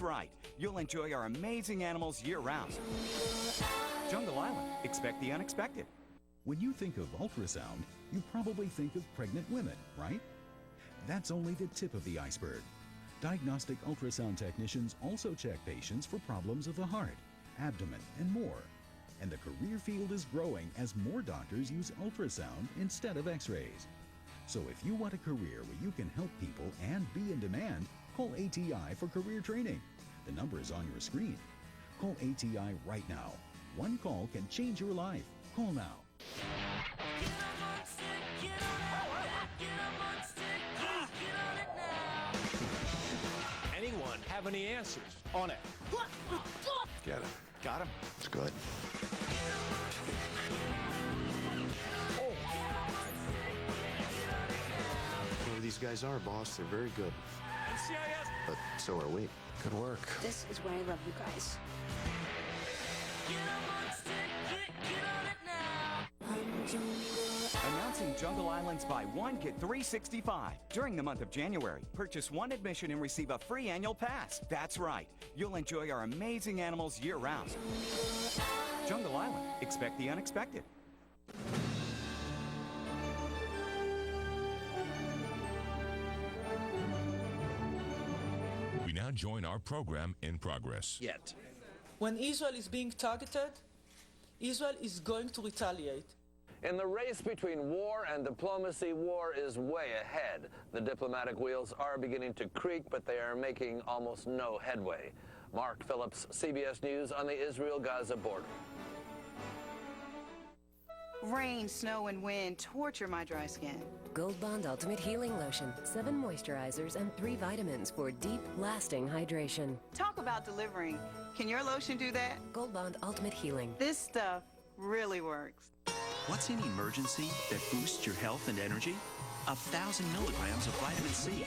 right. You'll enjoy our amazing animals year-round. Jungle Island. Expect the unexpected. When you think of ultrasound, you probably think of pregnant women, right? That's only the tip of the iceberg. Diagnostic ultrasound technicians also check patients for problems of the heart, abdomen, and more. And the career field is growing as more doctors use ultrasound instead of x-rays. So if you want a career where you can help people and be in demand, call ATI for career training. The number is on your screen. Call ATI right now. One call can change your life. Call now. Anyone have any answers? On it. Get him. Got him. It's good. You know, these guys are, boss. They're very good. NCIS. But so are we. Good work. This is why I love you guys. Announcing Jungle Island's Buy One, Get 365. During the month of January, purchase one admission and receive a free annual pass. That's right. You'll enjoy our amazing animals year-round. Jungle Island. Expect the unexpected. We now join our program in progress. Yet. When Israel is being targeted, Israel is going to retaliate. In the race between war and diplomacy, war is way ahead. The diplomatic wheels are beginning to creak, but they are making almost no headway. Mark Phillips, CBS News on the Israel-Gaza border. Rain, snow, and wind torture my dry skin. Gold Bond Ultimate Healing Lotion. 7 moisturizers and 3 vitamins for deep, lasting hydration. Talk about delivering. Can your lotion do that? Gold Bond Ultimate Healing. This stuff really works. What's in emergency that boosts your health and energy? 1,000 milligrams of vitamin C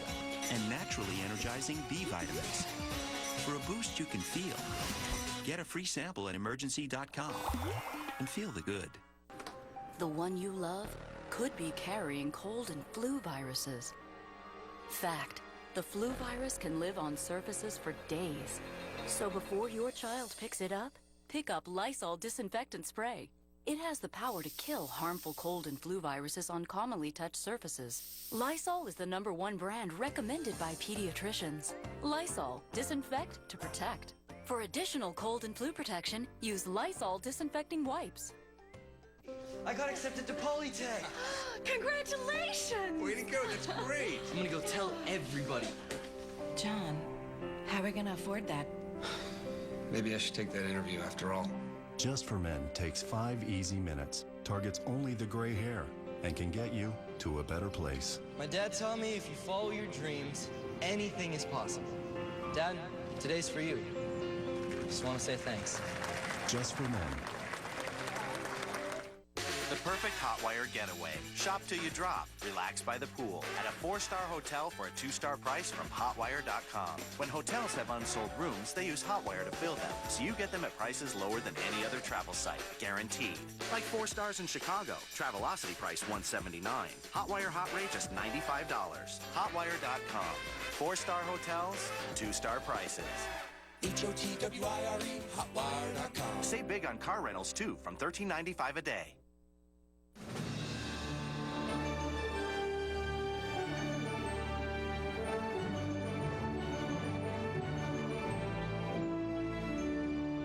and naturally energizing B vitamins. For a boost you can feel. Get a free sample at emergency.com and feel the good. The one you love could be carrying cold and flu viruses. Fact, the flu virus can live on surfaces for days. So before your child picks it up, pick up Lysol disinfectant spray. It has the power to kill harmful cold and flu viruses on commonly touched surfaces. Lysol is the #1 brand recommended by pediatricians. Lysol, disinfect to protect. For additional cold and flu protection, use Lysol disinfecting wipes. I got accepted to Polytech. Congratulations! Way to go, that's great. I'm gonna go tell everybody. John, how are we gonna afford that? Maybe I should take that interview after all. Just for Men takes 5 easy minutes, targets only the gray hair, and can get you to a better place. My dad taught me if you follow your dreams, anything is possible. Dad, today's for you. Just want to say thanks. Just for Men. The perfect Hotwire getaway. Shop till you drop. Relax by the pool. At a 4-star hotel for a 2-star price from Hotwire.com. When hotels have unsold rooms, they use Hotwire to fill them, so you get them at prices lower than any other travel site. Guaranteed. Like 4 stars in Chicago. Travelocity price $179. Hotwire hot rate just $95. Hotwire.com. 4-star hotels, 2-star prices. HOTWIRE, Hotwire.com. Save big on car rentals, too, from $13.95 a day.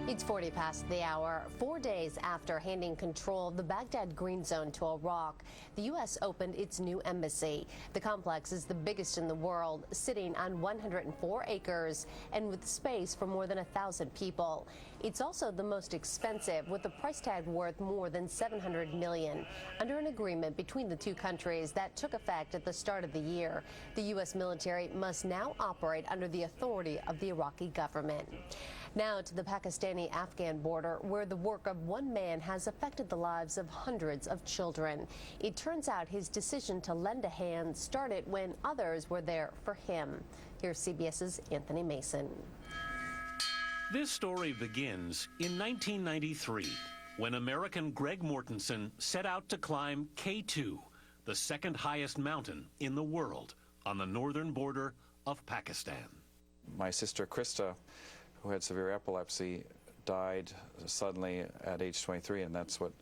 It's 40 past the hour. 4 days after handing control of the Baghdad Green Zone to Iraq, the U.S. opened its new embassy. The complex is the biggest in the world, sitting on 104 acres and with space for more than 1,000 people. It's also the most expensive, with a price tag worth more than $700 million. Under an agreement between the two countries that took effect at the start of the year, the U.S. military must now operate under the authority of the Iraqi government. Now to the Pakistani-Afghan border, where the work of one man has affected the lives of hundreds of children. It turns out his decision to lend a hand started when others were there for him. Here's CBS's Anthony Mason. This story begins in 1993, when American Greg Mortensen set out to climb K2, the second highest mountain in the world, on the northern border of Pakistan. My sister Krista, who had severe epilepsy, died suddenly at age 23, and that's what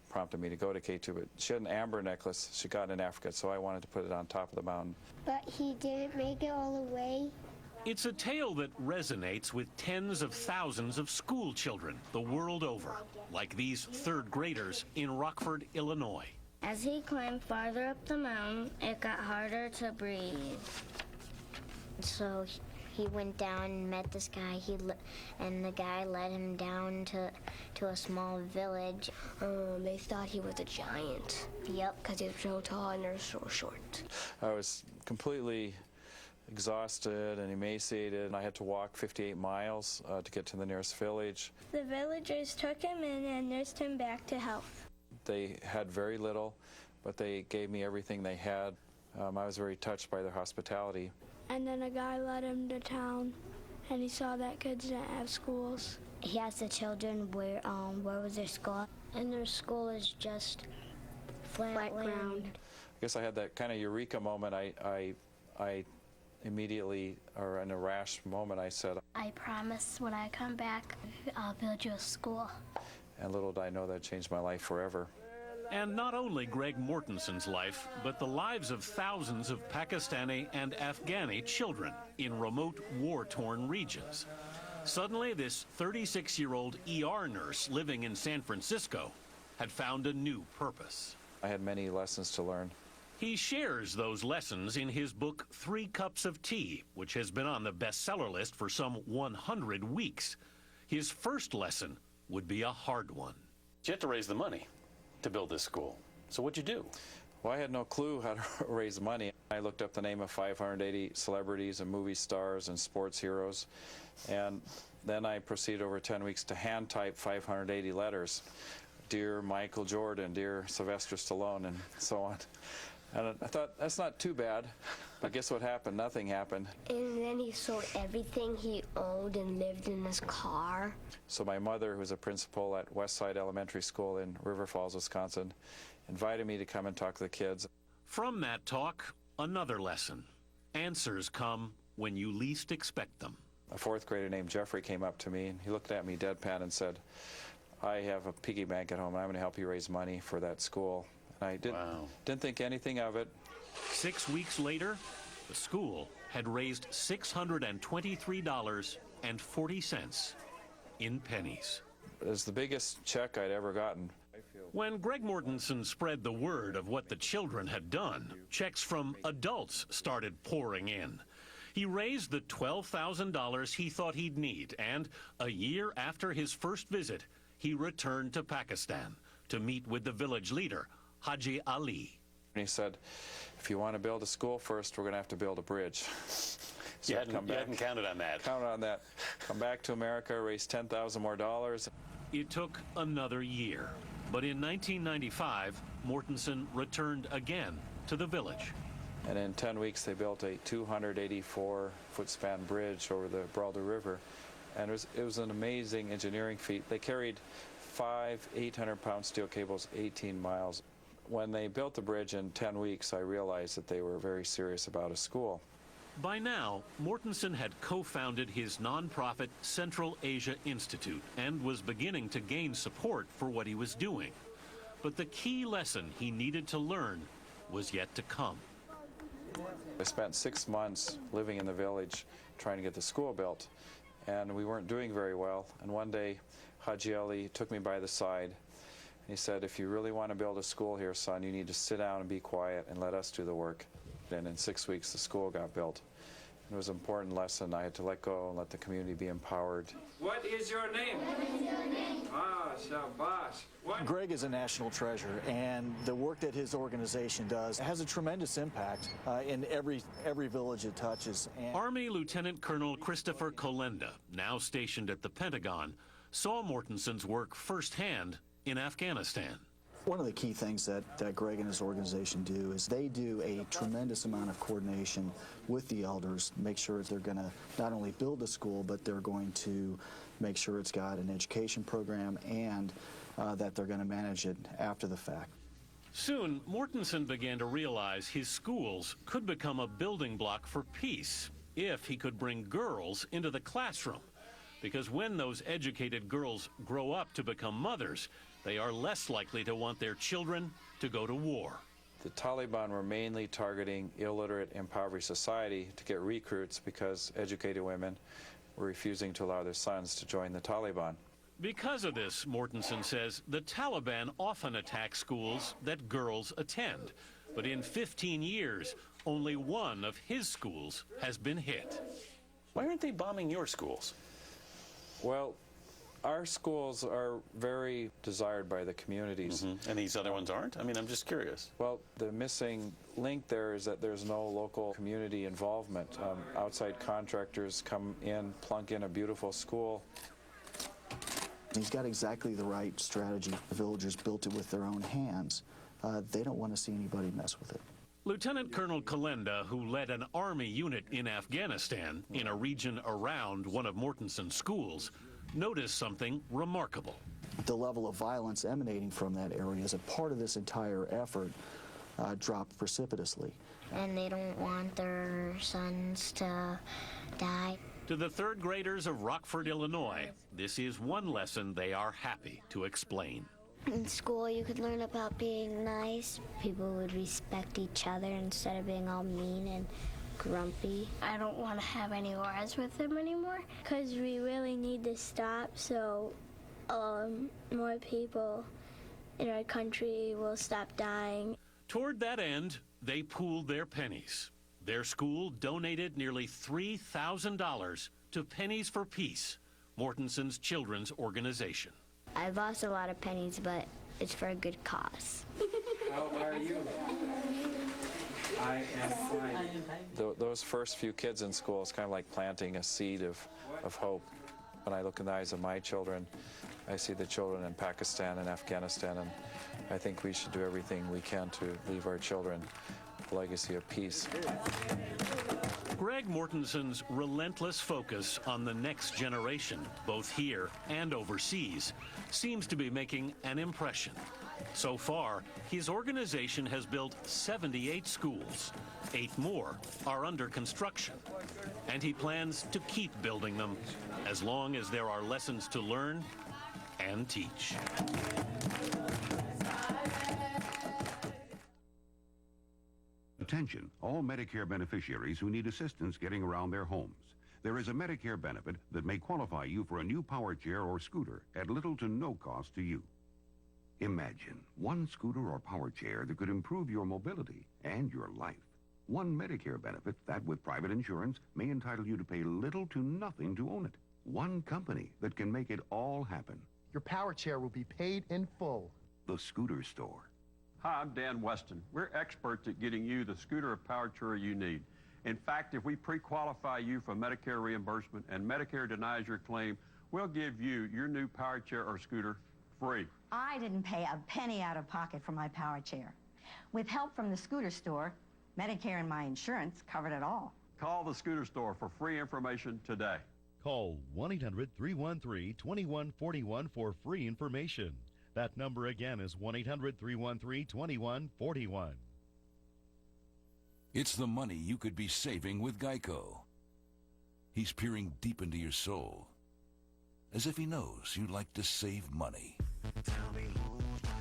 prompted me to go to K2. But she had an amber necklace she got in Africa, so I wanted to put it on top of the mountain. But he didn't make it all the way. It's a tale that resonates with tens of thousands of school children the world over, like these third graders in Rockford, Illinois. As he climbed farther up the mountain, it got harder to breathe. So he went down and met this guy, and the guy led him down to a small village. They thought he was a giant. Yep. Because he was so tall and they're so short. I was completely exhausted and emaciated, and I had to walk 58 miles to get to the nearest village. The villagers took him in and nursed him back to health. They had very little, but they gave me everything they had. I was very touched by their hospitality. And then a guy led him to town, and he saw that kids didn't have schools. He asked the children where was their school, and their school is just flat ground. I guess I had that kind of eureka moment. I immediately, or in a rash moment, I said, I promise when I come back, I'll build you a school. And little did I know that changed my life forever. And not only Greg Mortenson's life, but the lives of thousands of Pakistani and Afghani children in remote, war-torn regions. Suddenly, this 36-year-old ER nurse living in San Francisco had found a new purpose. I had many lessons to learn. He shares those lessons in his book, 3 Cups of Tea, which has been on the bestseller list for some 100 weeks. His first lesson would be a hard one. You had to raise the money to build this school. So what'd you do? Well, I had no clue how to raise money. I looked up the name of 580 celebrities and movie stars and sports heroes, and then I proceeded over 10 weeks to hand type 580 letters. Dear Michael Jordan, dear Sylvester Stallone, and so on. And I thought, that's not too bad. But guess what happened? Nothing happened. And then he sold everything he owned and lived in his car. So my mother, who's a principal at Westside Elementary School in River Falls, Wisconsin, invited me to come and talk to the kids. From that talk, another lesson. Answers come when you least expect them. A 4th grader named Jeffrey came up to me, and he looked at me deadpan and said, I have a piggy bank at home, and I'm going to help you raise money for that school. And I didn't think anything of it. 6 weeks later, the school had raised $623.40 in pennies. It was the biggest check I'd ever gotten. When Greg Mortenson spread the word of what the children had done, checks from adults started pouring in. He raised the $12,000 he thought he'd need, and a year after his first visit, he returned to Pakistan to meet with the village leader, Haji Ali. And he said, if you want to build a school first, we're going to have to build a bridge. So you hadn't counted on that. Counted on that. Come back to America, raise $10,000 more. It took another year, but in 1995, Mortenson returned again to the village. And in 10 weeks, they built a 284-foot span bridge over the Bralder River. And it was an amazing engineering feat. They carried 5 800-pound steel cables 18 miles. When they built the bridge in 10 weeks, I realized that they were very serious about a school. By now, Mortenson had co-founded his nonprofit Central Asia Institute and was beginning to gain support for what he was doing. But the key lesson he needed to learn was yet to come. I spent 6 months living in the village trying to get the school built, and we weren't doing very well. And one day, Haji Ali took me by the side, and he said, if you really want to build a school here, son, you need to sit down and be quiet and let us do the work. And in 6 weeks, the school got built. It was an important lesson. I had to let go and let the community be empowered. What is your name? Ah, Shabash. Greg is a national treasure, and the work that his organization does has a tremendous impact in every village it touches. Army Lieutenant Colonel Christopher Kolenda, now stationed at the Pentagon, saw Mortenson's work firsthand in Afghanistan. One of the key things that Greg and his organization do is they do a tremendous amount of coordination with the elders, make sure they're going to not only build a school, but they're going to make sure it's got an education program and that they're going to manage it after the fact. Soon, Mortenson began to realize his schools could become a building block for peace if he could bring girls into the classroom. Because when those educated girls grow up to become mothers, they are less likely to want their children to go to war. The Taliban were mainly targeting illiterate, impoverished society to get recruits because educated women were refusing to allow their sons to join the Taliban. Because of this, Mortensen says, the Taliban often attack schools that girls attend. But in 15 years, only one of his schools has been hit. Why aren't they bombing your schools? Well, our schools are very desired by the communities. And these other ones aren't? I mean, I'm just curious. Well, the missing link there is that there's no local community involvement. Outside contractors come in, plunk in a beautiful school. He's got exactly the right strategy. The villagers built it with their own hands. They don't want to see anybody mess with it. Lieutenant Colonel Kalenda, who led an army unit in Afghanistan in a region around one of Mortensen's schools, noticed something remarkable. The level of violence emanating from that area as a part of this entire effort dropped precipitously. And they don't want their sons to die. To the third graders of Rockford, Illinois, this is one lesson they are happy to explain. In school, you could learn about being nice. People would respect each other instead of being all mean and grumpy. I don't want to have any wars with them anymore because we really need to stop so more people in our country will stop dying. Toward that end, they pooled their pennies. Their school donated nearly $3,000 to Pennies for Peace, Mortensen's children's organization. I've lost a lot of pennies, but it's for a good cause. How are you? I am fine. Those first few kids in school is kind of like planting a seed of hope. When I look in the eyes of my children, I see the children in Pakistan and Afghanistan, and I think we should do everything we can to leave our children a legacy of peace. Greg Mortensen's relentless focus on the next generation, both here and overseas, seems to be making an impression. So far, his organization has built 78 schools. 8 more are under construction. And he plans to keep building them as long as there are lessons to learn and teach. Attention, all Medicare beneficiaries who need assistance getting around their homes. There is a Medicare benefit that may qualify you for a new power chair or scooter at little to no cost to you. Imagine one scooter or power chair that could improve your mobility and your life. One Medicare benefit that, with private insurance, may entitle you to pay little to nothing to own it. One company that can make it all happen. Your power chair will be paid in full. The Scooter Store. Hi, I'm Dan Weston. We're experts at getting you the scooter or power chair you need. In fact, if we pre-qualify you for Medicare reimbursement and Medicare denies your claim, we'll give you your new power chair or scooter free. I didn't pay a penny out of pocket for my power chair. With help from the Scooter Store, Medicare and my insurance covered it all. Call the Scooter Store for free information today. Call 1-800-313-2141 for free information. That number again is 1-800-313-2141. It's the money you could be saving with Geico. He's peering deep into your soul, as if he knows you'd like to save money.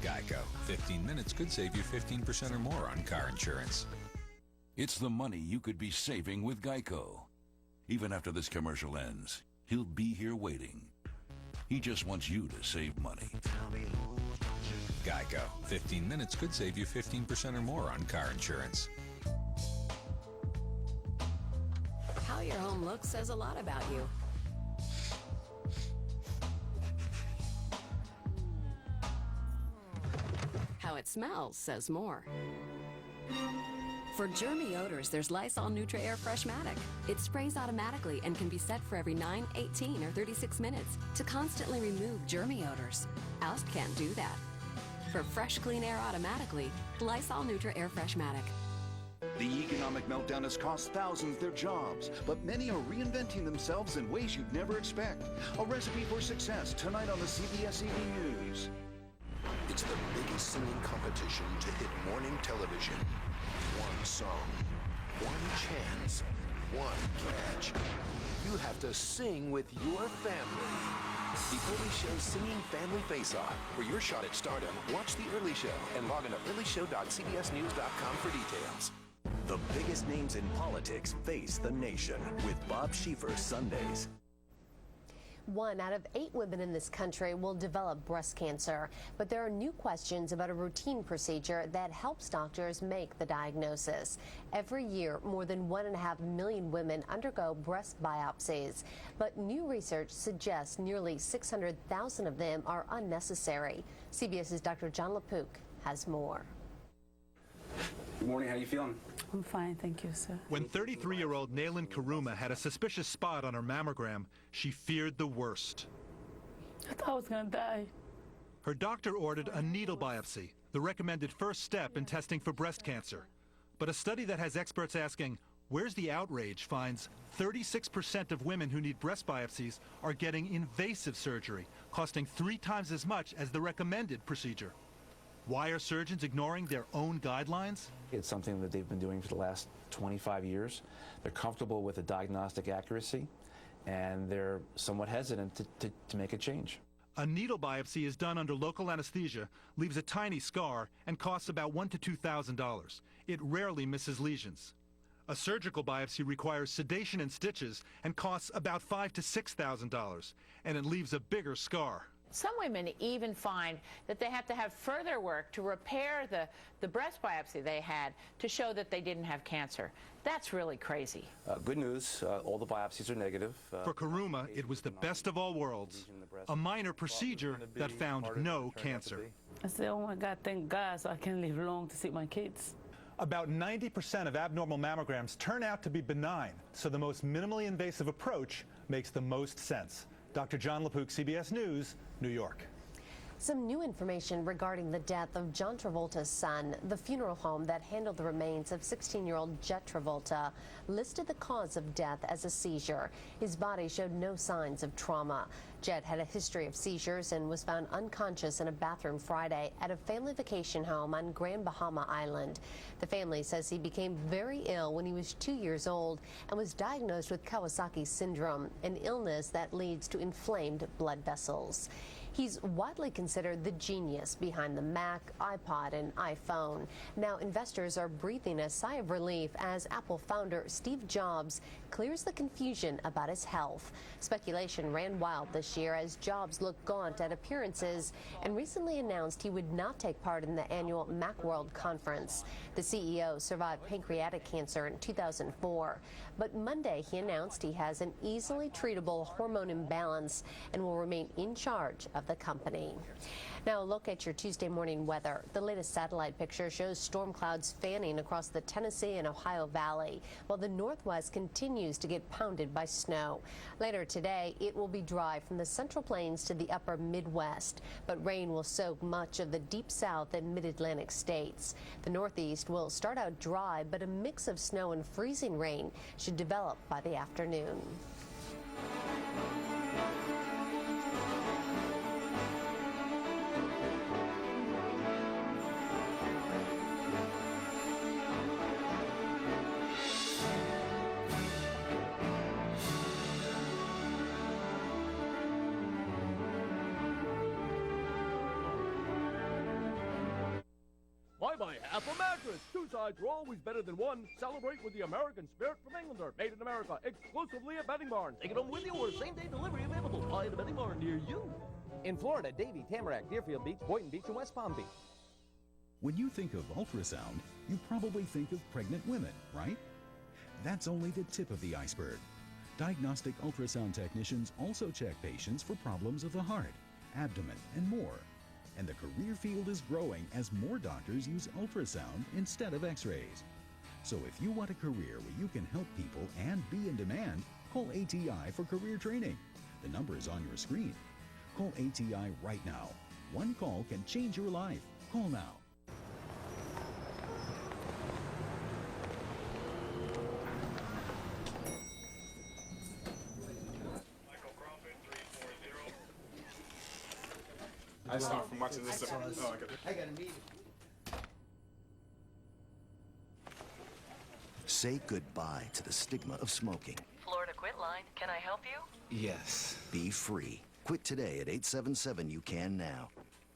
Geico. 15 minutes could save you 15% or more on car insurance. It's the money you could be saving with Geico. Even after this commercial ends, he'll be here waiting. He just wants you to save money. Geico. 15 minutes could save you 15% or more on car insurance. How your home looks says a lot about you. How it smells says more. For germy odors, there's Lysol Nutri-Air Freshmatic. It sprays automatically and can be set for every 9, 18, or 36 minutes to constantly remove germy odors. Oust can't do that. For fresh, clean air automatically, Lysol Nutri-Air Freshmatic. The economic meltdown has cost thousands their jobs, but many are reinventing themselves in ways you'd never expect. A recipe for success tonight on the CBS Evening News. It's the biggest singing competition to hit morning television. One song, one chance, one catch. You have to sing with your family. The Early Show Singing Family Face-Off. For your shot at stardom, watch The Early Show and log on to earlyshow.cbsnews.com for details. The biggest names in politics face the nation with Bob Schieffer Sundays. 1 out of 8 women in this country will develop breast cancer, but there are new questions about a routine procedure that helps doctors make the diagnosis. Every year, more than 1.5 million women undergo breast biopsies, but new research suggests nearly 600,000 of them are unnecessary. CBS's Dr. John LaPook has more. Good morning, how are you feeling? I'm fine, thank you, sir. When 33-year-old Naylin Karuma had a suspicious spot on her mammogram, she feared the worst. I thought I was gonna die. Her doctor ordered a needle biopsy, the recommended first step in testing for breast cancer. But a study that has experts asking, where's the outrage, finds 36% of women who need breast biopsies are getting invasive surgery, costing 3 times as much as the recommended procedure. Why are surgeons ignoring their own guidelines? It's something that they've been doing for the last 25 years. They're comfortable with the diagnostic accuracy, and they're somewhat hesitant to make a change. A needle biopsy is done under local anesthesia, leaves a tiny scar, and costs about $1,000 to $2,000. It rarely misses lesions. A surgical biopsy requires sedation and stitches and costs about $5,000 to $6,000, and it leaves a bigger scar. Some women even find that they have to have further work to repair the breast biopsy they had to show that they didn't have cancer. That's really crazy. Good news, all the biopsies are negative. For Karuma, it was the best of all worlds. A minor procedure that found no cancer. I said, oh my God, thank God, so I can live long to see my kids. About 90% of abnormal mammograms turn out to be benign, so the most minimally invasive approach makes the most sense. Dr. John LaPook, CBS News, New York. Some new information regarding the death of John Travolta's son. The funeral home that handled the remains of 16-year-old Jet Travolta listed the cause of death as a seizure. His body showed no signs of trauma. Jet had a history of seizures and was found unconscious in a bathroom Friday at a family vacation home on Grand Bahama Island. The family says he became very ill when he was 2 years old and was diagnosed with Kawasaki syndrome, an illness that leads to inflamed blood vessels. He's widely considered the genius behind the Mac, iPod, and iPhone. Now investors are breathing a sigh of relief as Apple founder Steve Jobs clears the confusion about his health. Speculation ran wild this year as Jobs looked gaunt at appearances and recently announced he would not take part in the annual Macworld conference. The CEO survived pancreatic cancer in 2004, but Monday he announced he has an easily treatable hormone imbalance and will remain in charge of the company. Now a look at your Tuesday morning weather. The latest satellite picture shows storm clouds fanning across the Tennessee and Ohio Valley, while the Northwest continues to get pounded by snow. Later today, it will be dry from the Central Plains to the upper Midwest, but rain will soak much of the deep South and Mid-Atlantic states. The Northeast will start out dry, but a mix of snow and freezing rain should develop by the afternoon. Buy half a mattress. 2 sides are always better than one. Celebrate with the American spirit from Englander. Made in America, exclusively at Bedding Barn. Take it home with you or same-day delivery available. Buy at a Bedding Barn near you. In Florida, Davie, Tamarack, Deerfield Beach, Boynton Beach, and West Palm Beach. When you think of ultrasound, you probably think of pregnant women, right? That's only the tip of the iceberg. Diagnostic ultrasound technicians also check patients for problems of the heart, abdomen, and more. And the career field is growing as more doctors use ultrasound instead of x-rays. So if you want a career where you can help people and be in demand, call ATI for career training. The number is on your screen. Call ATI right now. One call can change your life. Call now. I stopped from watching this. I got a meeting. Say goodbye to the stigma of smoking. Florida Quit Line, can I help you? Yes. Be free. Quit today at 877-YOU-CAN-NOW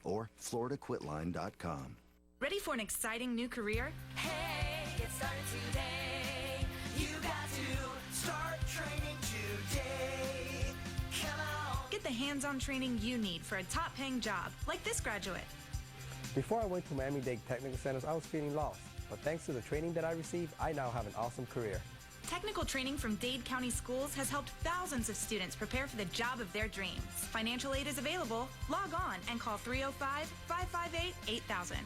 or floridaquitline.com. Ready for an exciting new career? Hey, get started today. You got to start training today. Come on. Get the hands-on training you need for a top-paying job, like this graduate. Before I went to Miami-Dade Technical Centers, I was feeling lost. But thanks to the training that I received, I now have an awesome career. Technical training from Dade County Schools has helped thousands of students prepare for the job of their dreams. Financial aid is available. Log on and call 305-558-8000.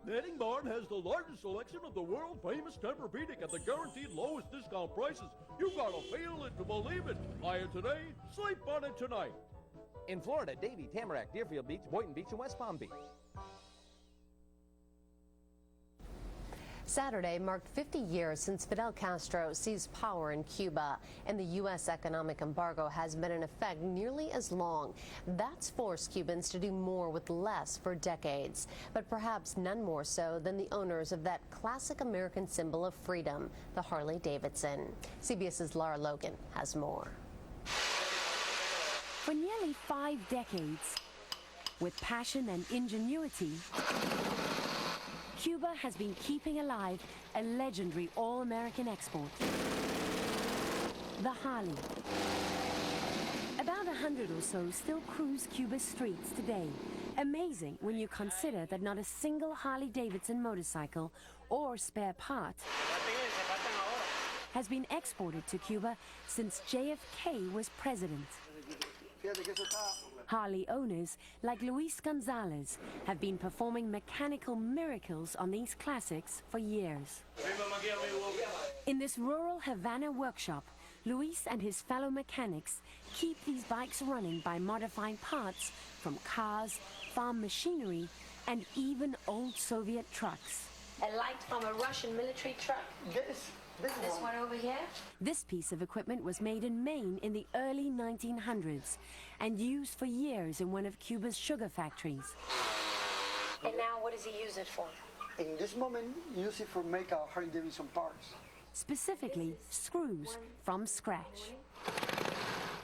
Bedding Barn has the largest selection of the world-famous Tempur-Pedic at the guaranteed lowest discount prices. You gotta feel it to believe it. Buy it today, sleep on it tonight. In Florida, Davie, Tamarack, Deerfield Beach, Boynton Beach, and West Palm Beach. Saturday marked 50 years since Fidel Castro seized power in Cuba, and the U.S. economic embargo has been in effect nearly as long. That's forced Cubans to do more with less for decades, but perhaps none more so than the owners of that classic American symbol of freedom, the Harley-Davidson. CBS's Lara Logan has more. For nearly 5 decades, with passion and ingenuity, Cuba has been keeping alive a legendary all-American export, the Harley. About 100 or so still cruise Cuba's streets today. Amazing when you consider that not a single Harley-Davidson motorcycle or spare part has been exported to Cuba since JFK was president. Harley owners like Luis Gonzalez have been performing mechanical miracles on these classics for years. In this rural Havana workshop, Luis and his fellow mechanics keep these bikes running by modifying parts from cars, farm machinery, and even old Soviet trucks. A light from a Russian military truck. This one over here? This piece of equipment was made in Maine in the early 1900s and used for years in one of Cuba's sugar factories. And now what does he use it for? In this moment, use it for make our Harley-Davidson parts. Specifically, screws from scratch.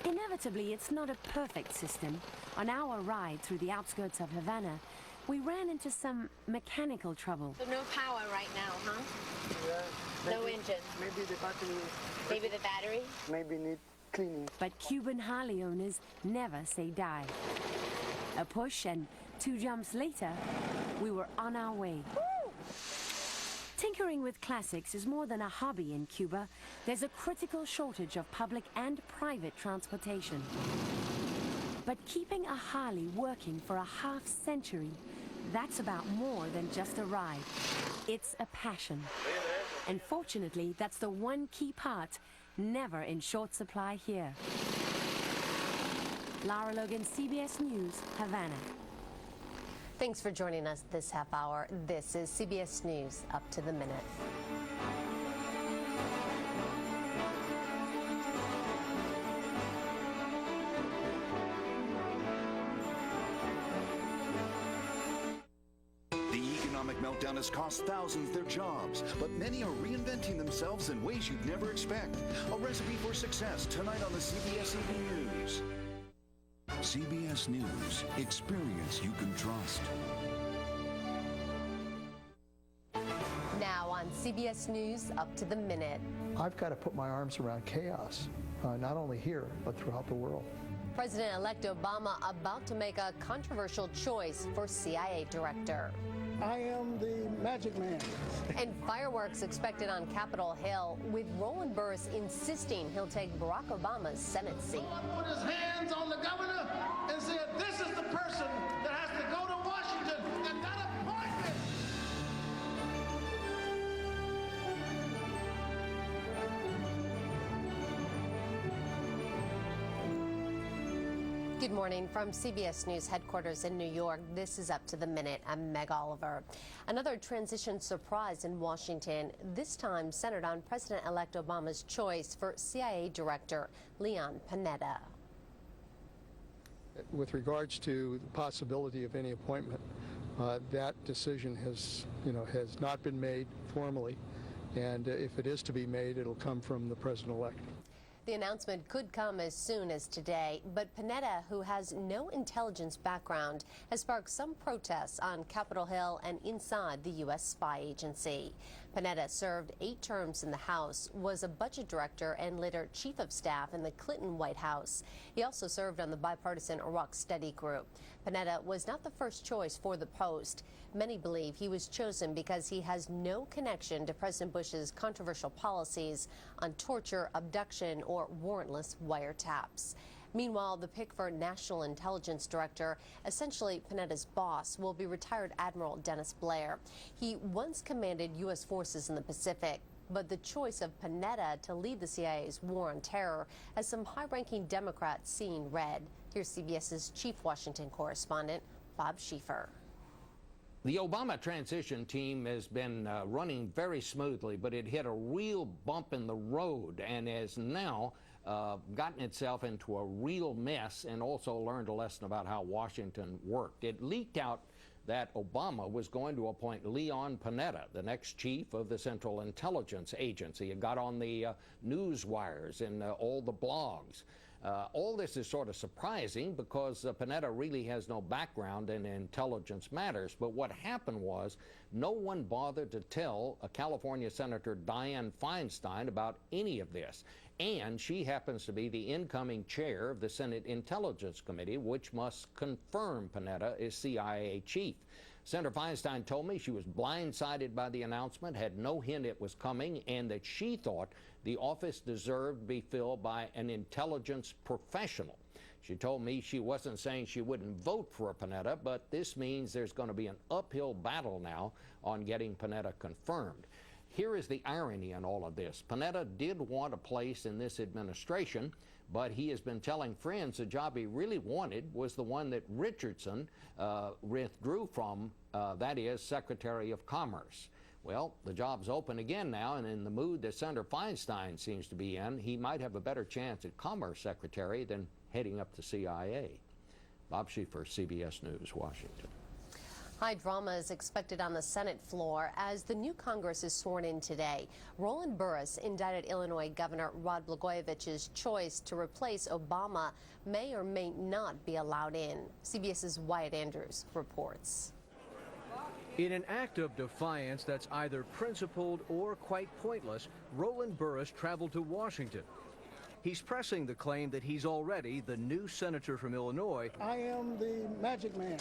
Inevitably, it's not a perfect system. On our ride through the outskirts of Havana, we ran into some mechanical trouble. So no power right now, huh? Yeah. No engine. Maybe the battery. Maybe the battery? Maybe need cleaning. But Cuban Harley owners never say die. A push and 2 jumps later, we were on our way. Woo! Tinkering with classics is more than a hobby in Cuba. There's a critical shortage of public and private transportation. But keeping a Harley working for a half-century, that's about more than just a ride. It's a passion. And fortunately, that's the one key part never in short supply here. Lara Logan, CBS News, Havana. Thanks for joining us this half hour. This is CBS News Up to the Minute. Meltdown has cost thousands their jobs, but many are reinventing themselves in ways you'd never expect. A recipe for success tonight on the CBS Evening News. CBS News. Experience you can trust. Now on CBS News Up to the Minute. I've got to put my arms around chaos, not only here, but throughout the world. President-elect Obama about to make a controversial choice for CIA director. I am the magic man. And fireworks expected on Capitol Hill, with Roland Burris insisting he'll take Barack Obama's Senate seat. Put his hands on the governor and said, this is the person that has to go to Washington and that appointment. Good morning from CBS News headquarters in New York. This is Up to the Minute. I'm Meg Oliver. Another transition surprise in Washington, this time centered on President-elect Obama's choice for CIA Director Leon Panetta. With regards to the possibility of any appointment, that decision has not been made formally, And if it is to be made, it'll come from the president-elect. The announcement could come as soon as today, but Panetta, who has no intelligence background, has sparked some protests on Capitol Hill and inside the U.S. spy agency. Panetta served 8 terms in the House, was a budget director and later chief of staff in the Clinton White House. He also served on the bipartisan Iraq Study Group. Panetta was not the first choice for the post. Many believe he was chosen because he has no connection to President Bush's controversial policies on torture, abduction, or warrantless wiretaps. Meanwhile, the pick for National Intelligence Director, essentially Panetta's boss, will be retired Admiral Dennis Blair. He once commanded U.S. forces in the Pacific, but the choice of Panetta to lead the CIA's war on terror has some high-ranking Democrats seeing red. Here's CBS's chief Washington correspondent, Bob Schieffer. The Obama transition team has been running very smoothly, but it hit a real bump in the road and has now gotten itself into a real mess, and also learned a lesson about how Washington worked. It leaked out that Obama was going to appoint Leon Panetta, the next chief of the Central Intelligence Agency. It got on the news wires and all the blogs. All this is sort of surprising because Panetta really has no background in intelligence matters. But what happened was no one bothered to tell California Senator Dianne Feinstein about any of this. And she happens to be the incoming chair of the Senate Intelligence Committee, which must confirm Panetta as CIA chief. Senator Feinstein told me she was blindsided by the announcement, had no hint it was coming, and that she thought the office deserved to be filled by an intelligence professional. She told me she wasn't saying she wouldn't vote for Panetta, but this means there's going to be an uphill battle now on getting Panetta confirmed. Here is the irony in all of this. Panetta did want a place in this administration, but he has been telling friends the job he really wanted was the one that Richardson withdrew from, that is, Secretary of Commerce. Well, the job's open again now, and in the mood that Senator Feinstein seems to be in, he might have a better chance at Commerce Secretary than heading up the CIA. Bob Schieffer, CBS News, Washington. High drama is expected on the Senate floor as the new Congress is sworn in today. Roland Burris indicted Illinois Governor Rod Blagojevich's choice to replace Obama may or may not be allowed in. CBS's Wyatt Andrews reports. In an act of defiance that's either principled or quite pointless, Roland Burris traveled to Washington. He's pressing the claim that he's already the new senator from Illinois. I am the magic man.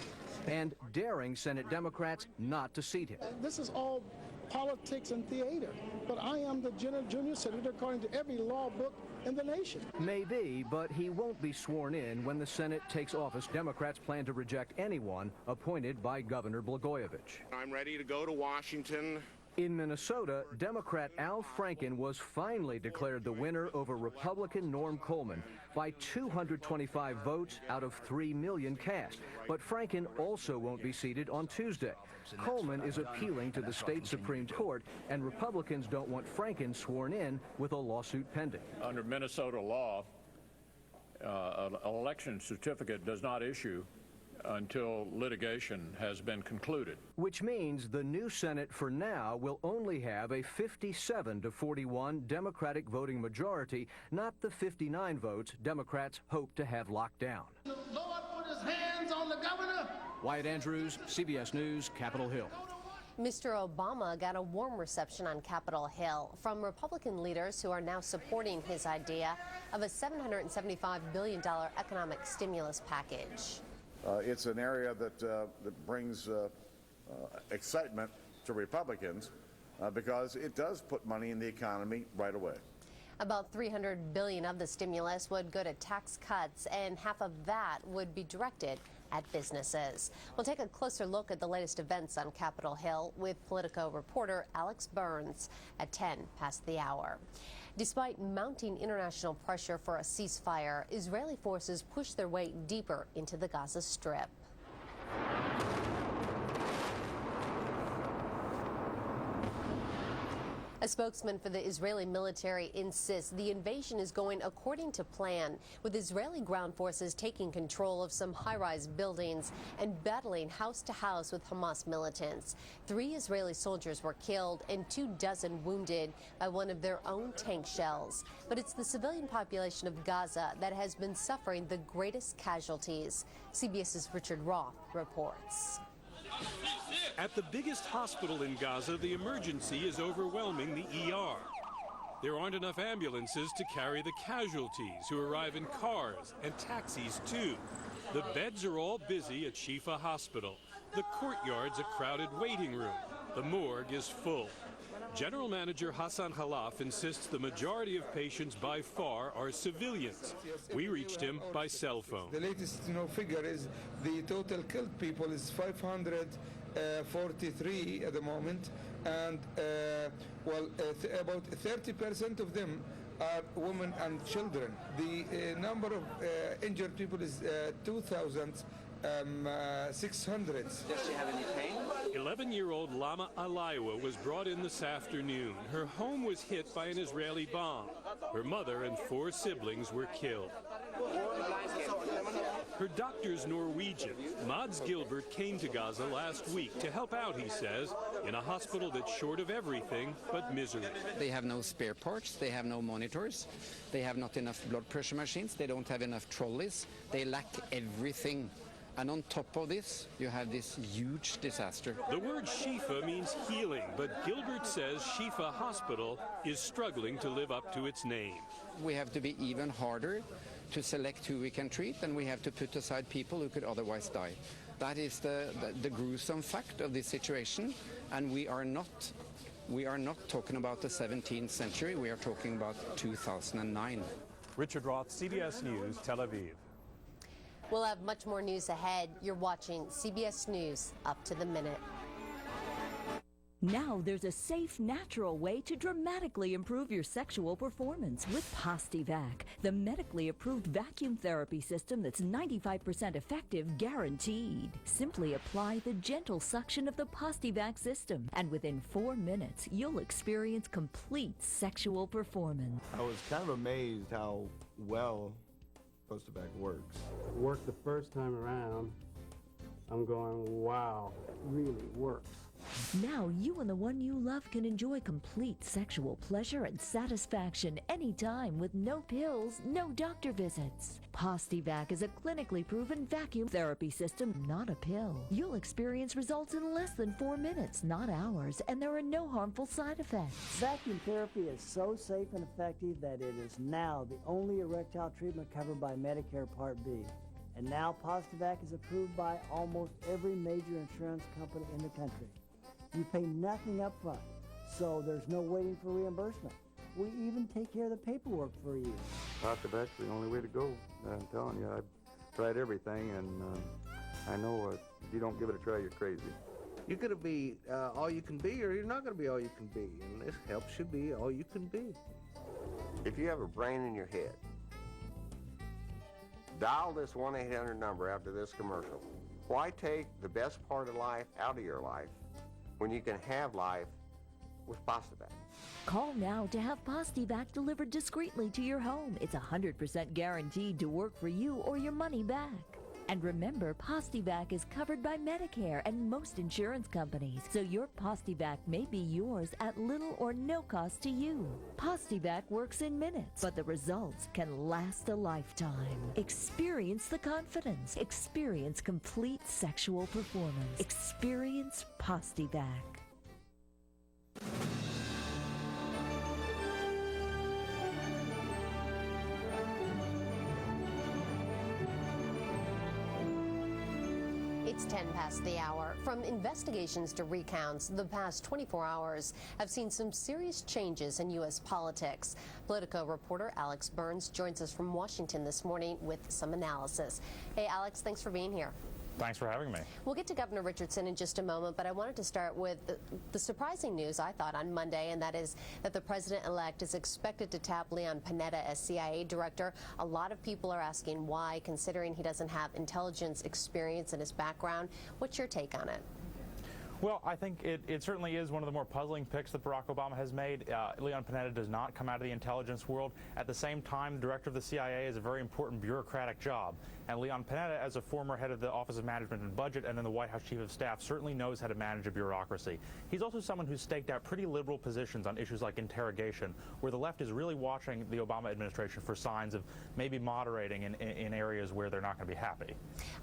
And daring Senate Democrats not to seat him. This is all politics and theater, but I am the junior senator according to every law book in the nation. Maybe, but he won't be sworn in when the Senate takes office. Democrats plan to reject anyone appointed by Governor Blagojevich. I'm ready to go to Washington. In Minnesota, Democrat Al Franken was finally declared the winner over Republican Norm Coleman by 225 votes out of 3 million cast. But Franken also won't be seated on Tuesday. Coleman is appealing to the state Supreme Court, and Republicans don't want Franken sworn in with a lawsuit pending. Under Minnesota law, an election certificate does not issue until litigation has been concluded. Which means the new Senate for now will only have a 57-41 Democratic voting majority, not the 59 votes Democrats hope to have locked down. The Lord put his hands on the governor. Wyatt Andrews, CBS News, Capitol Hill. Mr. Obama got a warm reception on Capitol Hill from Republican leaders who are now supporting his idea of a $775 billion economic stimulus package. It's an area that brings excitement to Republicans because it does put money in the economy right away. About $300 billion of the stimulus would go to tax cuts, and half of that would be directed at businesses. We'll take a closer look at the latest events on Capitol Hill with Politico reporter Alex Burns at 10 past the hour. Despite mounting international pressure for a ceasefire, Israeli forces push their way deeper into the Gaza Strip. A A spokesman for the Israeli military insists the invasion is going according to plan, with Israeli ground forces taking control of some high-rise buildings and battling house to house with Hamas militants. 3 Israeli soldiers were killed and 24 wounded by one of their own tank shells. But it's the civilian population of Gaza that has been suffering the greatest casualties. CBS's Richard Roth reports. At the biggest hospital in Gaza, the emergency is overwhelming the ER. There aren't enough ambulances to carry the casualties who arrive in cars and taxis too. The beds are all busy at Shifa Hospital. The courtyard's a crowded waiting room. The morgue is full. General Manager Hassan Khalaf insists the majority of patients by far are civilians. We reached him by cell phone. The latest figure is the total killed people is 543 at the moment, and about 30% of them are women and children. The number of injured people is 2,600. Does she have any pain? 11-year-old Lama Alaiwa was brought in this afternoon. Her home was hit by an Israeli bomb. Her mother and 4 siblings were killed. Her doctor's Norwegian. Mads Gilbert came to Gaza last week to help out, he says, in a hospital that's short of everything but misery. They have no spare parts, they have no monitors, they have not enough blood pressure machines, they don't have enough trolleys, they lack everything. And on top of this, you have this huge disaster. The word Shifa means healing, but Gilbert says Shifa Hospital is struggling to live up to its name. We have to be even harder to select who we can treat, and we have to put aside people who could otherwise die. That is the gruesome fact of this situation, and we are not talking about the 17th century, we are talking about 2009. Richard Roth, CBS News, Tel Aviv. We'll have much more news ahead. You're watching CBS News Up to the Minute. Now there's a safe, natural way to dramatically improve your sexual performance with Postivac, the medically approved vacuum therapy system that's 95% effective, guaranteed. Simply apply the gentle suction of the Postivac system, and within 4 minutes, you'll experience complete sexual performance. I was kind of amazed how well Postivac works. It worked the first time around. I'm going, wow, it really works. Now you and the one you love can enjoy complete sexual pleasure and satisfaction anytime with no pills, no doctor visits. Postivac is a clinically proven vacuum therapy system, not a pill. You'll experience results in less than 4 minutes, not hours, and there are no harmful side effects. Vacuum therapy is so safe and effective that it is now the only erectile treatment covered by Medicare Part B. And now Postivac is approved by almost every major insurance company in the country. You pay nothing up front, so there's no waiting for reimbursement. We even take care of the paperwork for you. Postivac's the only way to go. I'm telling you, I've tried everything, and I know if you don't give it a try, you're crazy. You're going to be all you can be, or you're not going to be all you can be, and this helps you be all you can be. If you have a brain in your head, dial this 1-800 number after this commercial. Why take the best part of life out of your life when you can have life with Postivac? Call now to have Postivac delivered discreetly to your home. It's 100% guaranteed to work for you or your money back. And remember, Postivac is covered by Medicare and most insurance companies, so your Postivac may be yours at little or no cost to you. Postivac works in minutes, but the results can last a lifetime. Experience the confidence. Experience complete sexual performance. Experience Postivac. It's 10 past the hour. From investigations to recounts, the past 24 hours have seen some serious changes in U.S. politics. Politico reporter Alex Burns joins us from Washington this morning with some analysis. Hey, Alex, thanks for being here. Thanks for having me. We'll get to Governor Richardson in just a moment, but I wanted to start with the surprising news, I thought, on Monday, and that is that the president-elect is expected to tap Leon Panetta as CIA director. A lot of people are asking why, considering he doesn't have intelligence experience in his background. What's your take on it? Well, I think it certainly is one of the more puzzling picks that Barack Obama has made. Leon Panetta does not come out of the intelligence world. At the same time, the director of the CIA is a very important bureaucratic job. And Leon Panetta, as a former head of the Office of Management and Budget and then the White House Chief of Staff, certainly knows how to manage a bureaucracy. He's also someone who's staked out pretty liberal positions on issues like interrogation, where the left is really watching the Obama administration for signs of maybe moderating in areas where they're not going to be happy.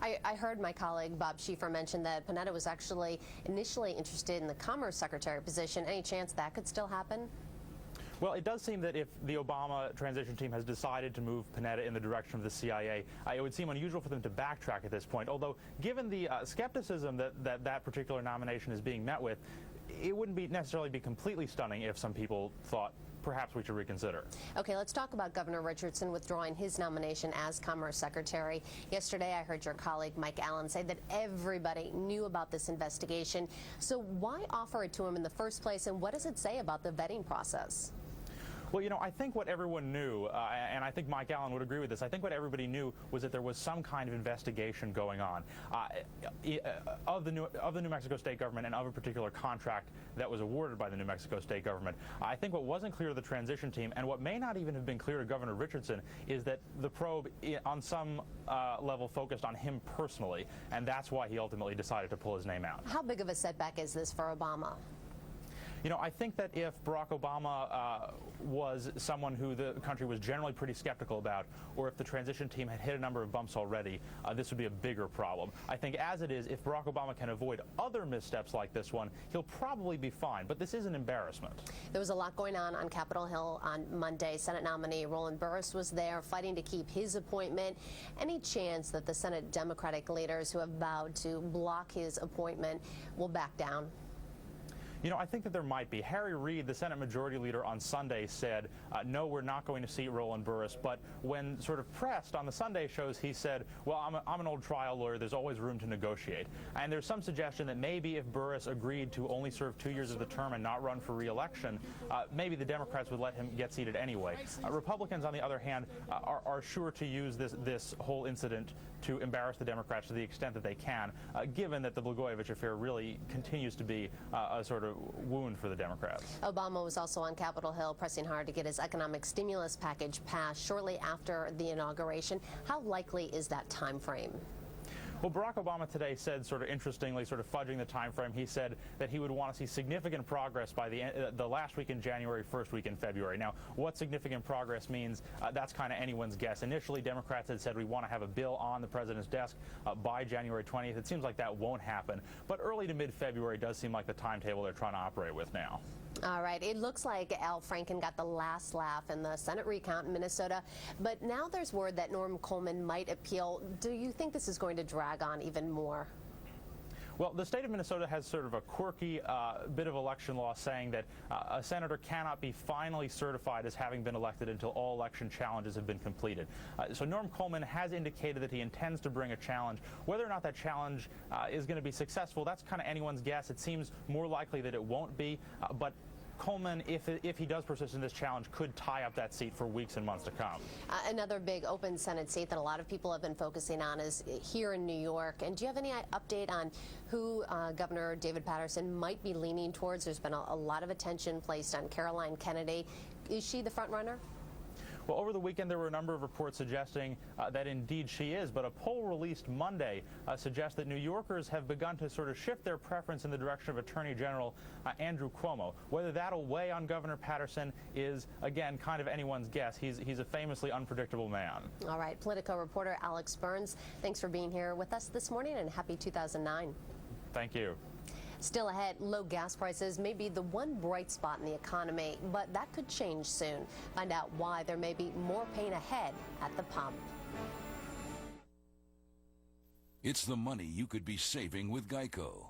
I heard my colleague Bob Schieffer mention that Panetta was actually initially interested in the Commerce Secretary position. Any chance that could still happen? Well, it does seem that if the Obama transition team has decided to move Panetta in the direction of the CIA, it would seem unusual for them to backtrack at this point. Although, given the skepticism that particular nomination is being met with, it wouldn't necessarily be completely stunning if some people thought perhaps we should reconsider. Okay, let's talk about Governor Richardson withdrawing his nomination as Commerce Secretary. Yesterday, I heard your colleague Mike Allen say that everybody knew about this investigation. So why offer it to him in the first place, and what does it say about the vetting process? Well, you know, I think what everyone knew, and I think Mike Allen would agree with this, I think what everybody knew was that there was some kind of investigation going on of the New Mexico state government and of a particular contract that was awarded by the New Mexico state government. I think what wasn't clear to the transition team, and what may not even have been clear to Governor Richardson, is that the probe on some level focused on him personally, and that's why he ultimately decided to pull his name out. How big of a setback is this for Obama? You know, I think that if Barack Obama was someone who the country was generally pretty skeptical about, or if the transition team had hit a number of bumps already, this would be a bigger problem. I think as it is, if Barack Obama can avoid other missteps like this one, he'll probably be fine. But this is an embarrassment. There was a lot going on Capitol Hill on Monday. Senate nominee Roland Burris was there fighting to keep his appointment. Any chance that the Senate Democratic leaders who have vowed to block his appointment will back down? You know, I think that there might be. Harry Reid, the Senate Majority Leader, on Sunday said, no, we're not going to seat Roland Burris. But when sort of pressed on the Sunday shows, he said, well, I'm an old trial lawyer. There's always room to negotiate. And there's some suggestion that maybe if Burris agreed to only serve 2 years of the term and not run for re-election, maybe the Democrats would let him get seated anyway. Republicans, on the other hand, are sure to use this whole incident to embarrass the Democrats to the extent that they can, given that the Blagojevich affair really continues to be a sort of wound for the Democrats. Obama was also on Capitol Hill pressing hard to get his economic stimulus package passed shortly after the inauguration. How likely is that time frame? Well, Barack Obama today said, sort of interestingly, sort of fudging the time frame, he said that he would want to see significant progress by the last week in January, first week in February. Now, what significant progress means, that's kind of anyone's guess. Initially, Democrats had said we want to have a bill on the president's desk by January 20th. It seems like that won't happen. But early to mid-February does seem like the timetable they're trying to operate with now. All right. It looks like Al Franken got the last laugh in the Senate recount in Minnesota, but now there's word that Norm Coleman might appeal. Do you think this is going to drag on even more? Well, the state of Minnesota has sort of a quirky bit of election law saying that a senator cannot be finally certified as having been elected until all election challenges have been completed. So Norm Coleman has indicated that he intends to bring a challenge. Whether or not that challenge is going to be successful, that's kind of anyone's guess. It seems more likely that it won't be, but Coleman, if he does persist in this challenge, could tie up that seat for weeks and months to come. Another big open Senate seat that a lot of people have been focusing on is here in New York. And do you have any update on who Governor David Paterson might be leaning towards? There's been a lot of attention placed on Caroline Kennedy. Is she the front runner? Well, over the weekend, there were a number of reports suggesting that indeed she is, but a poll released Monday suggests that New Yorkers have begun to sort of shift their preference in the direction of Attorney General Andrew Cuomo. Whether that'll weigh on Governor Paterson is, again, kind of anyone's guess. He's a famously unpredictable man. All right, Politico reporter Alex Burns, thanks for being here with us this morning, and happy 2009. Thank you. Still ahead, low gas prices may be the one bright spot in the economy, but that could change soon. Find out why there may be more pain ahead at the pump. It's the money you could be saving with Geico.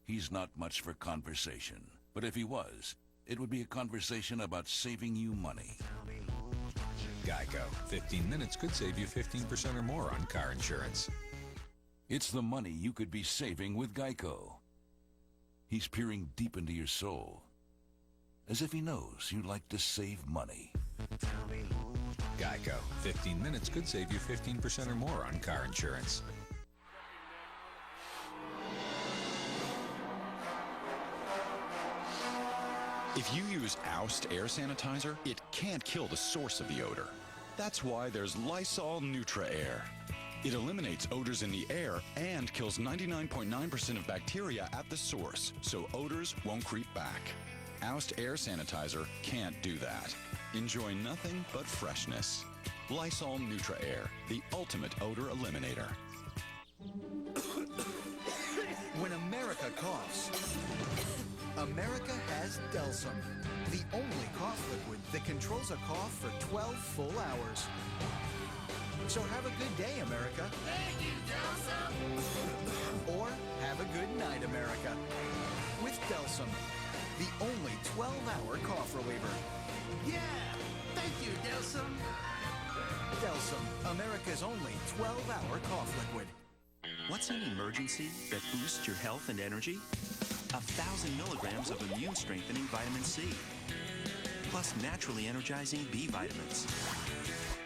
He's not much for conversation, but if he was, it would be a conversation about saving you money. Geico. 15 minutes could save you 15% or more on car insurance. It's the money you could be saving with Geico. He's peering deep into your soul, as if he knows you'd like to save money. Geico. 15 minutes could save you 15% or more on car insurance. If you use Oust air sanitizer, it can't kill the source of the odor. That's why there's Lysol Neutra Air. It eliminates odors in the air and kills 99.9% of bacteria at the source, so odors won't creep back. Oust air sanitizer can't do that. Enjoy nothing but freshness. Lysol Neutra Air, the ultimate odor eliminator. When America coughs, America has Delsum, the only cough liquid that controls a cough for 12 full hours. So have a good day, America. Thank you, Delsum. Or have a good night, America. With Delsum, the only 12-hour cough reliever. Yeah, thank you, Delsum. Delsum, America's only 12-hour cough liquid. What's an emergency that boosts your health and energy? 1,000 milligrams of immune-strengthening vitamin C, plus naturally energizing B vitamins.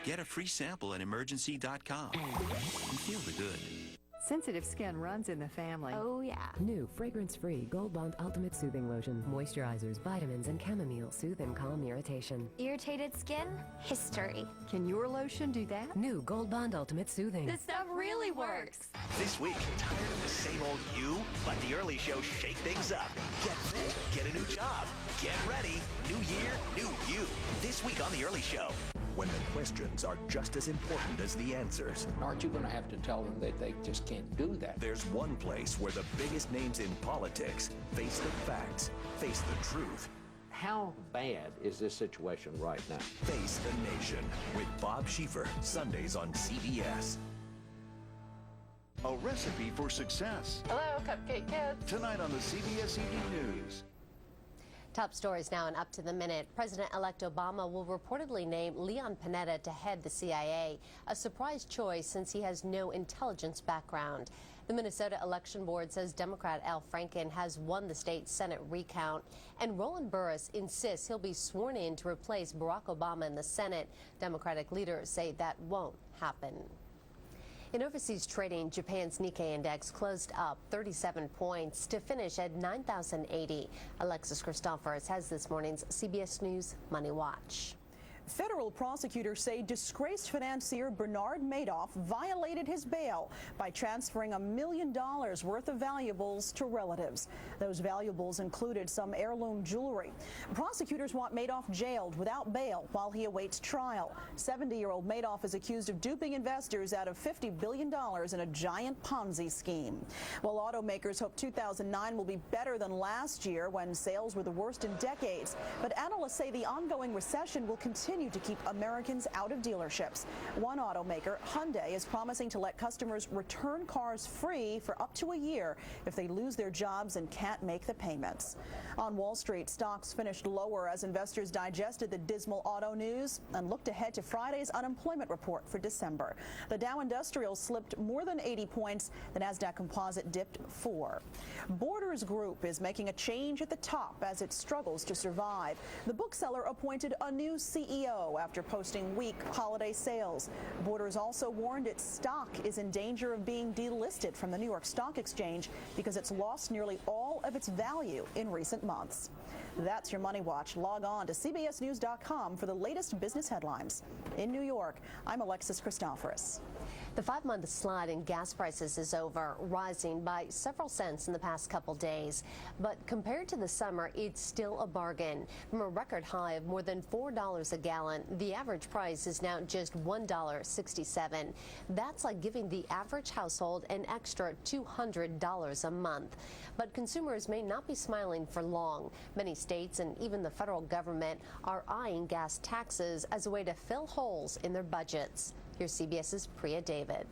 Get a free sample at emergency.com and feel the good. Sensitive skin runs in the family. Oh, yeah. New fragrance-free Gold Bond Ultimate Soothing Lotion. Moisturizers, vitamins, and chamomile soothe and calm irritation. Irritated skin? History. Can your lotion do that? New Gold Bond Ultimate Soothing. This stuff really works. This week, tired of the same old you? Let the early show shake things up. Get fit, get a new job, get ready. New year, new you. This week on the early show. When the questions are just as important as the answers. Aren't you going to have to tell them that they just can't do that? There's one place where the biggest names in politics face the facts, face the truth. How bad is this situation right now? Face the Nation with Bob Schieffer, Sundays on CBS. A recipe for success. Hello, Cupcake Kids. Tonight on the CBS Evening News. Top stories now and up to the minute. President-elect Obama will reportedly name Leon Panetta to head the CIA, a surprise choice since he has no intelligence background. The Minnesota Election Board says Democrat Al Franken has won the state Senate recount, and Roland Burris insists he'll be sworn in to replace Barack Obama in the Senate. Democratic leaders say that won't happen. In overseas trading, Japan's Nikkei index closed up 37 points to finish at 9,080. Alexis Christophers has this morning's CBS News Money Watch. Federal prosecutors say disgraced financier Bernard Madoff violated his bail by transferring $1 million worth of valuables to relatives. Those valuables included some heirloom jewelry. Prosecutors want Madoff jailed without bail while he awaits trial. 70-year-old Madoff is accused of duping investors out of $50 billion in a giant Ponzi scheme. While automakers hope 2009 will be better than last year when sales were the worst in decades. But analysts say the ongoing recession will continue to keep Americans out of dealerships. One automaker, Hyundai, is promising to let customers return cars free for up to a year if they lose their jobs and can't make the payments. On Wall Street, stocks finished lower as investors digested the dismal auto news and looked ahead to Friday's unemployment report for December. The Dow Industrial slipped more than 80 points. The Nasdaq Composite dipped 4. Borders Group is making a change at the top as it struggles to survive. The bookseller appointed a new CEO after posting weak holiday sales. Borders also warned its stock is in danger of being delisted from the New York Stock Exchange because it's lost nearly all of its value in recent months. That's your Money Watch. Log on to CBSNews.com for the latest business headlines. In New York, I'm Alexis Christophers. The 5-month slide in gas prices is over, rising by several cents in the past couple days. But compared to the summer, it's still a bargain. From a record high of more than $4 a gallon, the average price is now just $1.67. That's like giving the average household an extra $200 a month. But consumers may not be smiling for long. Many states and even the federal government are eyeing gas taxes as a way to fill holes in their budgets. Here's CBS's Priya David.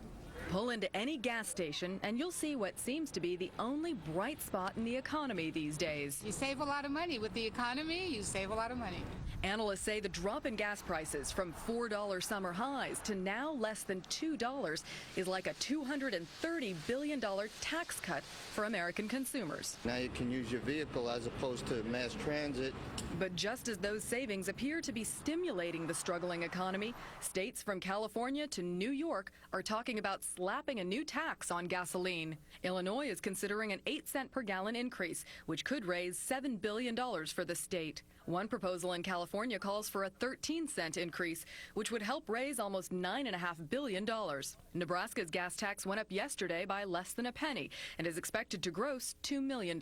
Pull into any gas station and you'll see what seems to be the only bright spot in the economy these days. You save a lot of money with the economy, you save a lot of money. Analysts say the drop in gas prices from $4 summer highs to now less than $2 is like a $230 billion tax cut for American consumers. Now you can use your vehicle as opposed to mass transit. But just as those savings appear to be stimulating the struggling economy, states from California to New York are talking about slapping a new tax on gasoline. Illinois is considering an 8-cent per gallon increase, which could raise $7 billion for the state. One proposal in California calls for a 13-cent increase, which would help raise almost $9.5 billion. Nebraska's gas tax went up yesterday by less than a penny and is expected to gross $2 million.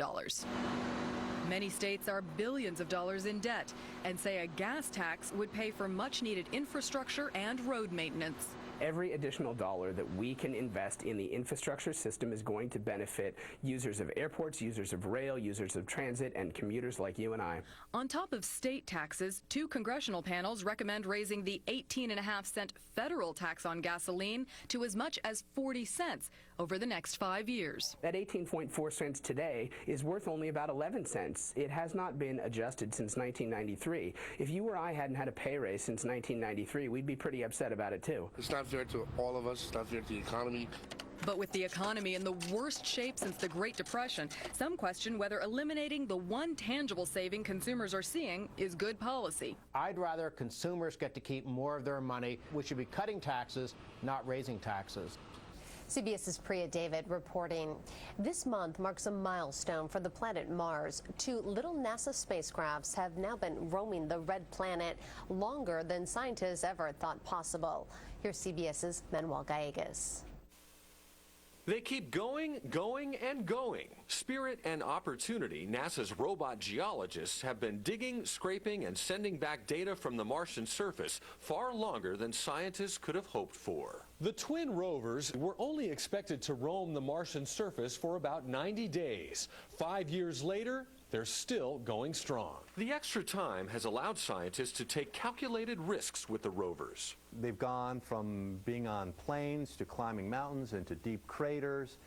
Many states are billions of dollars in debt and say a gas tax would pay for much-needed infrastructure and road maintenance. Every additional dollar that we can invest in the infrastructure system is going to benefit users of airports, users of rail, users of transit, and commuters like you and I. On top of state taxes, 2 congressional panels recommend raising the 18.5-cent federal tax on gasoline to as much as 40 cents over the next 5 years. That 18.4 cents today is worth only about 11 cents. It has not been adjusted since 1993. If you or I hadn't had a pay raise since 1993, we'd be pretty upset about it too. It's not fair to all of us. It's not fair to the economy. But with the economy in the worst shape since the Great Depression, some question whether eliminating the one tangible saving consumers are seeing is good policy. I'd rather consumers get to keep more of their money. We should be cutting taxes, not raising taxes. CBS's Priya David reporting. This month marks a milestone for the planet Mars. 2 little NASA spacecrafts have now been roaming the red planet longer than scientists ever thought possible. Here's CBS's Manuel Gallegos. They keep going, and going. Spirit and Opportunity, NASA's robot geologists, have been digging, scraping, and sending back data from the Martian surface far longer than scientists could have hoped for. The twin rovers were only expected to roam the Martian surface for about 90 days. 5 years later, they're still going strong. The extra time has allowed scientists to take calculated risks with the rovers. They've gone from being on plains to climbing mountains into deep craters,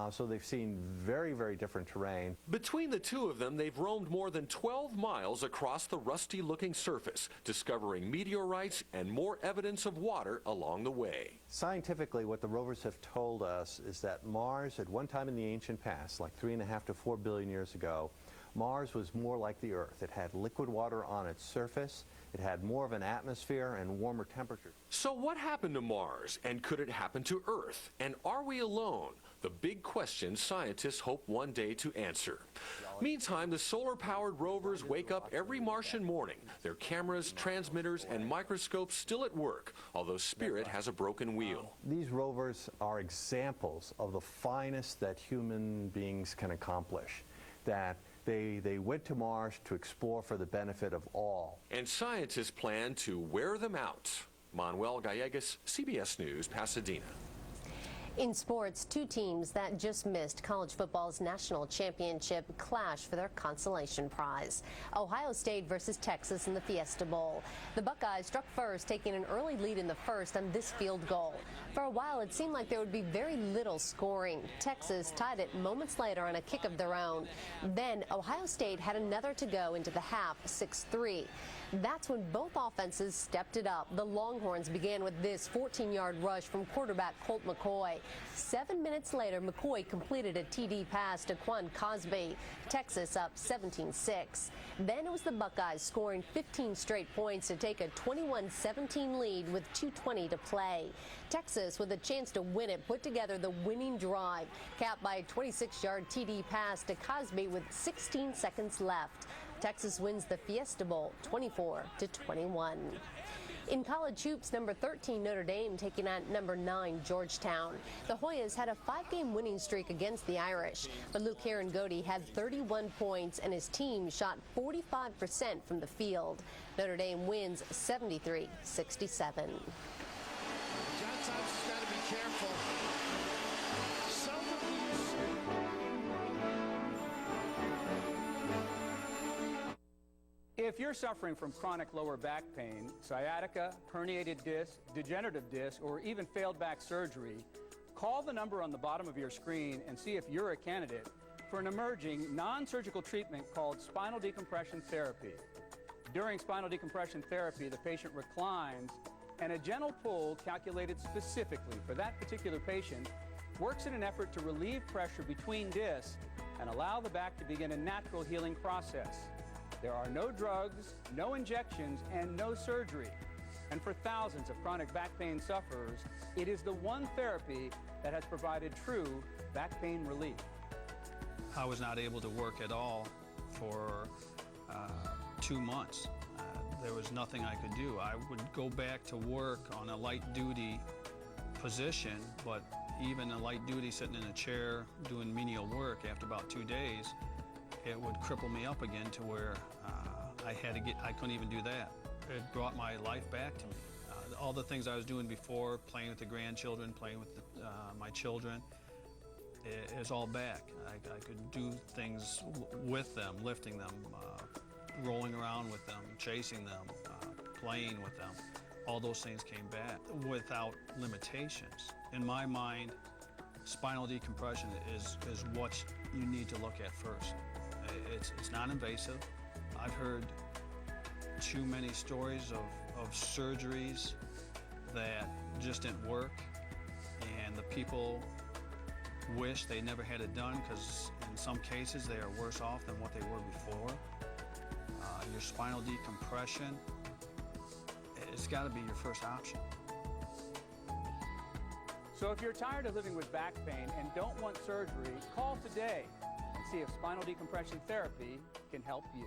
so they've seen very, very different terrain. Between the 2 of them, they've roamed more than 12 miles across the rusty-looking surface, discovering meteorites and more evidence of water along the way. Scientifically, what the rovers have told us is that Mars, at one time in the ancient past, like 3.5 to 4 billion years ago, Mars was more like the Earth. It had liquid water on its surface. It had more of an atmosphere and warmer temperatures. So what happened to Mars, and could it happen to Earth? And are we alone? The big question scientists hope one day to answer. Meantime, the solar-powered rovers wake up every Martian morning. Their cameras, transmitters, and microscopes still at work, although Spirit has a broken wheel. These rovers are examples of the finest that human beings can accomplish. That they went to Mars to explore for the benefit of all. And scientists plan to wear them out. Manuel Gallegos, CBS News, Pasadena. In sports, 2 teams that just missed college football's national championship clash for their consolation prize. Ohio State versus Texas in the Fiesta Bowl. The Buckeyes struck first, taking an early lead in the first on this field goal. For a while, it seemed like there would be very little scoring. Texas tied it moments later on a kick of their own. Then Ohio State had another to go into the half, 6-3. That's when both offenses stepped it up. The Longhorns began with this 14-yard rush from quarterback Colt McCoy. 7 minutes later, McCoy completed a TD pass to Quan Cosby. Texas up 17-6. Then it was the Buckeyes scoring 15 straight points to take a 21-17 lead with 2:20 to play. Texas, with a chance to win it, put together the winning drive, capped by a 26-yard TD pass to Cosby with 16 seconds left. Texas wins the Fiesta Bowl 24-21. In college hoops, number 13 Notre Dame taking on number 9 Georgetown. The Hoyas had a 5-game winning streak against the Irish, but Luke Herringody had 31 points and his team shot 45% from the field. Notre Dame wins 73-67. John Thompson's got to be careful. If you're suffering from chronic lower back pain, sciatica, herniated disc, degenerative disc, or even failed back surgery, call the number on the bottom of your screen and see if you're a candidate for an emerging non-surgical treatment called spinal decompression therapy. During spinal decompression therapy, the patient reclines, and a gentle pull calculated specifically for that particular patient works in an effort to relieve pressure between discs and allow the back to begin a natural healing process. There are no drugs, no injections, and no surgery. And for thousands of chronic back pain sufferers, it is the one therapy that has provided true back pain relief. I was not able to work at all for 2 months. There was nothing I could do. I would go back to work on a light duty position, but even a light duty sitting in a chair doing menial work, after about 2 days, it would cripple me up again to where I couldn't even do that. It brought my life back to me. All the things I was doing before, playing with the grandchildren, playing with my children, is all back. I could do things with them, lifting them, rolling around with them, chasing them, playing with them. All those things came back without limitations. In my mind, spinal decompression is what you need to look at first. It's non-invasive. I've heard too many stories of surgeries that just didn't work, and the people wish they never had it done because in some cases they are worse off than what they were before. Your spinal decompression, it's got to be your first option. So if you're tired of living with back pain and don't want surgery, call today and see if spinal decompression therapy can help you.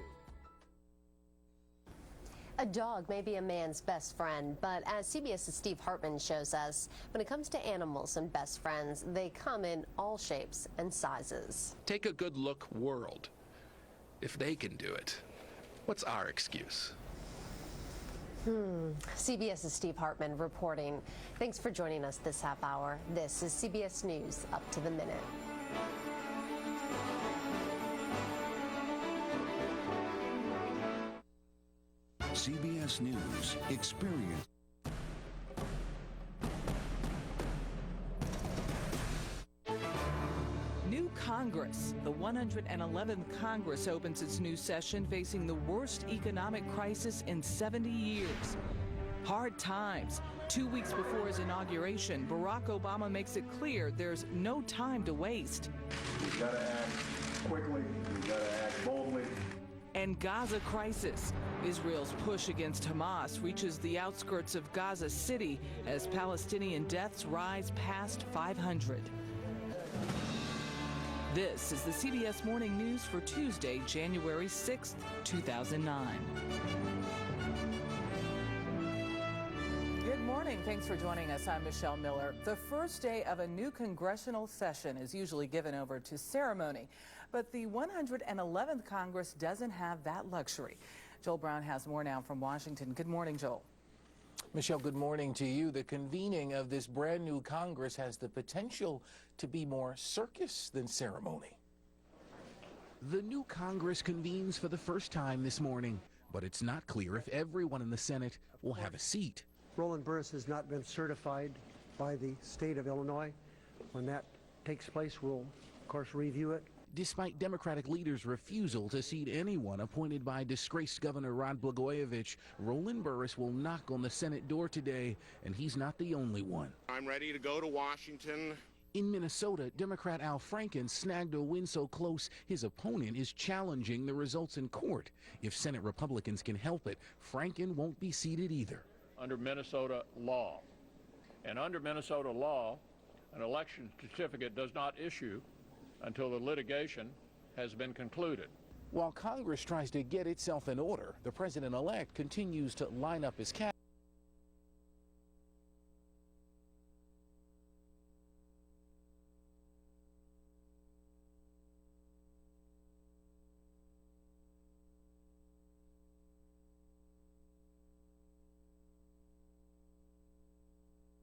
A dog may be a man's best friend, but as CBS's Steve Hartman shows us, when it comes to animals and best friends, they come in all shapes and sizes. Take a good look, world. If they can do it, what's our excuse? CBS's Steve Hartman reporting. Thanks for joining us this half hour. This is CBS News Up to the Minute. CBS News Experience. New Congress. The 111th Congress opens its new session facing the worst economic crisis in 70 years. Hard times. 2 weeks before his inauguration, Barack Obama makes it clear there's no time to waste. We've got to act quickly. We've got to act boldly. And Gaza crisis. Israel's push against Hamas reaches the outskirts of Gaza City as Palestinian deaths rise past 500. This is the CBS Morning News for Tuesday, January 6th, 2009. Good morning. Thanks for joining us. I'm Michelle Miller. The first day of a new congressional session is usually given over to ceremony, but the 111th Congress doesn't have that luxury. Joel Brown has more now from Washington. Good morning, Joel. Michelle, good morning to you. The convening of this brand new Congress has the potential to be more circus than ceremony. The new Congress convenes for the first time this morning, but it's not clear if everyone in the Senate will have a seat. Roland Burris has not been certified by the state of Illinois. When that takes place, we'll, of course, review it. Despite Democratic leaders' refusal to seat anyone appointed by disgraced Governor Rod Blagojevich, Roland Burris will knock on the Senate door today, and he's not the only one. I'm ready to go to Washington. In Minnesota, Democrat Al Franken snagged a win so close his opponent is challenging the results in court. If Senate Republicans can help it, Franken won't be seated either. Under Minnesota law. And under Minnesota law, an election certificate does not issue until the litigation has been concluded. While Congress tries to get itself in order, the president-elect continues to line up his cabinet.